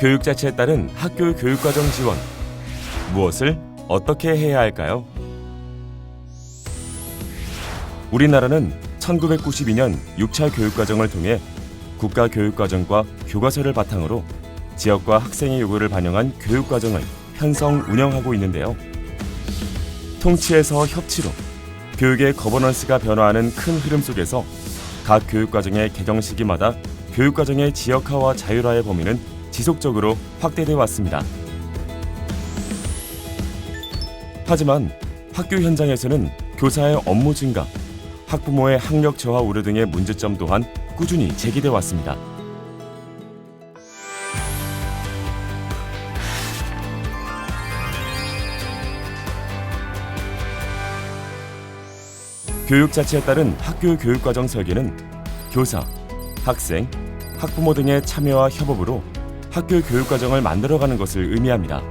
교육 자체에 따른 학교 교육과정 지원. 무엇을 어떻게 해야 할까요? 우리나라는 1992년 6차 교육과정을 통해 국가교육과정과 교과서를 바탕으로 지역과 학생의 요구를 반영한 교육과정을 편성 운영하고 있는데요. 통치에서 협치로 교육의 거버넌스가 변화하는 큰 흐름 속에서 각 교육과정의 개정 시기마다 교육과정의 지역화와 자율화의 범위는 지속적으로 확대돼 왔습니다. 하지만 학교 현장에서는 교사의 업무 증가, 학부모의 학력 저하 우려 등의 문제점 또한 꾸준히 제기돼 왔습니다. 교육 자체에 따른 학교 교육과정 설계는 교사, 학생, 학부모 등의 참여와 협업으로 학교 교육과정을 만들어가는 것을 의미합니다.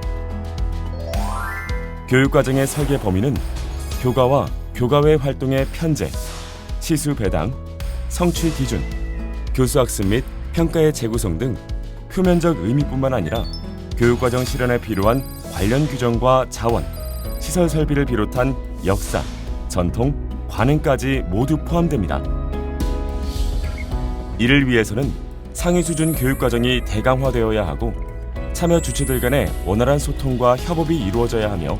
교육과정의 설계 범위는 교과와 교과 외 활동의 편제, 시수 배당, 성취 기준, 교수학습 및 평가의 재구성 등 표면적 의미뿐만 아니라 교육과정 실현에 필요한 관련 규정과 자원, 시설 설비를 비롯한 역사, 전통, 관행까지 모두 포함됩니다. 이를 위해서는 상위 수준 교육과정이 대강화되어야 하고 참여 주체들 간의 원활한 소통과 협업이 이루어져야 하며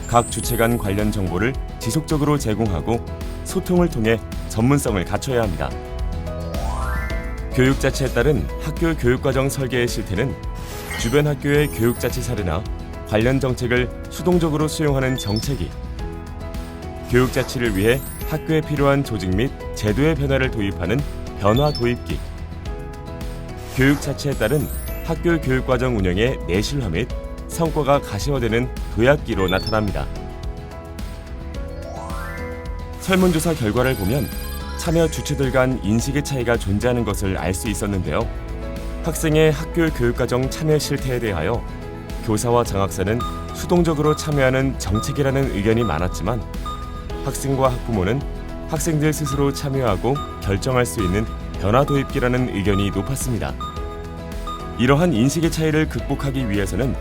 각 주체 간 관련 정보를 지속적으로 제공하고 소통을 통해 전문성을 갖춰야 합니다. 교육 자체에 따른 학교 교육과정 설계의 실태는 주변 학교의 교육자치 사례나 관련 정책을 수동적으로 수용하는 정책이, 교육자치를 위해 학교에 필요한 조직 및 제도의 변화를 도입하는 변화 도입기, 교육 자체에 따른 학교 교육과정 운영의 내실화 및 성과가 가시화되는 도약기로 나타납니다. 설문조사 결과를 보면 참여 주체들 간 인식의 차이가 존재하는 것을 알 수 있었는데요. 학생의 학교 교육과정 참여 실태에 대하여 교사와 장학사는 수동적으로 참여하는 정책이라는 의견이 많았지만 학생과 학부모는 학생들 스스로 참여하고 결정할 수 있는 변화 도입기라는 의견이 높았습니다. 이러한 인식의 차이를 극복하기 위해서는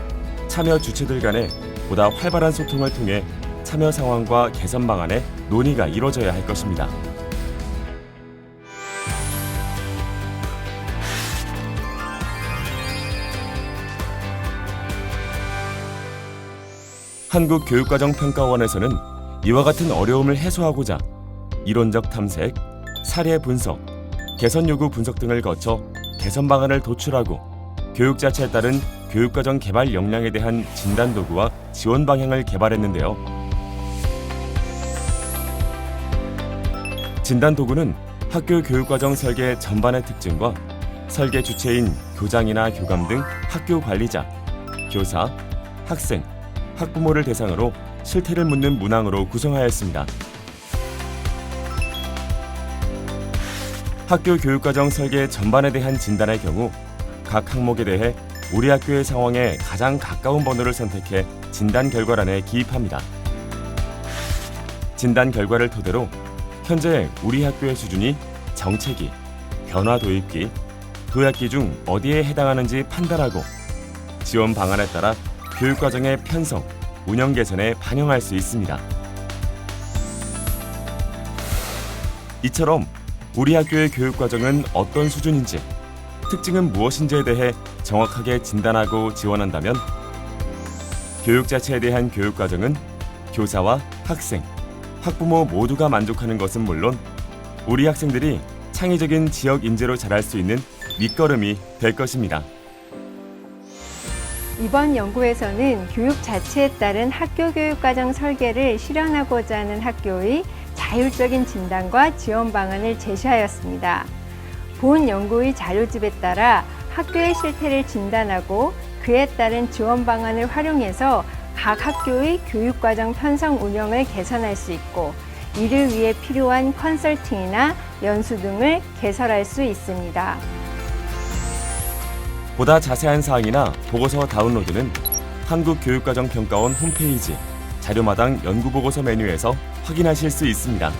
참여 주체들 간에 보다 활발한 소통을 통해 참여 상황과 개선 방안의 논의가 이뤄져야 할 것입니다. 한국교육과정평가원에서는 이와 같은 어려움을 해소하고자 이론적 탐색, 사례 분석, 개선 요구 분석 등을 거쳐 개선 방안을 도출하고 교육 자체에 따른 교육과정 개발 역량에 대한 진단 도구와 지원 방향을 개발했는데요. 진단 도구는 학교 교육과정 설계 전반의 특징과 설계 주체인 교장이나 교감 등 학교 관리자, 교사, 학생, 학부모를 대상으로 실태를 묻는 문항으로 구성하였습니다. 학교 교육과정 설계 전반에 대한 진단의 경우 각 항목에 대해 우리 학교의 상황에 가장 가까운 번호를 선택해 진단 결과란에 기입합니다. 진단 결과를 토대로 현재 우리 학교의 수준이 정체기, 변화 도입기, 도약기 중 어디에 해당하는지 판단하고 지원 방안에 따라 교육과정의 편성, 운영 개선에 반영할 수 있습니다. 이처럼 우리 학교의 교육과정은 어떤 수준인지, 특징은 무엇인지에 대해 정확하게 진단하고 지원한다면 교육 자체에 대한 교육과정은 교사와 학생, 학부모 모두가 만족하는 것은 물론 우리 학생들이 창의적인 지역 인재로 자랄 수 있는 밑거름이 될 것입니다. 이번 연구에서는 교육 자체에 따른 학교 교육과정 설계를 실현하고자 하는 학교의 자율적인 진단과 지원 방안을 제시하였습니다. 본 연구의 자료집에 따라 학교의 실태를 진단하고 그에 따른 지원 방안을 활용해서 각 학교의 교육과정 편성 운영을 개선할 수 있고 이를 위해 필요한 컨설팅이나 연수 등을 개설할 수 있습니다. 보다 자세한 사항이나 보고서 다운로드는 한국교육과정평가원 홈페이지 자료마당 연구보고서 메뉴에서 확인하실 수 있습니다.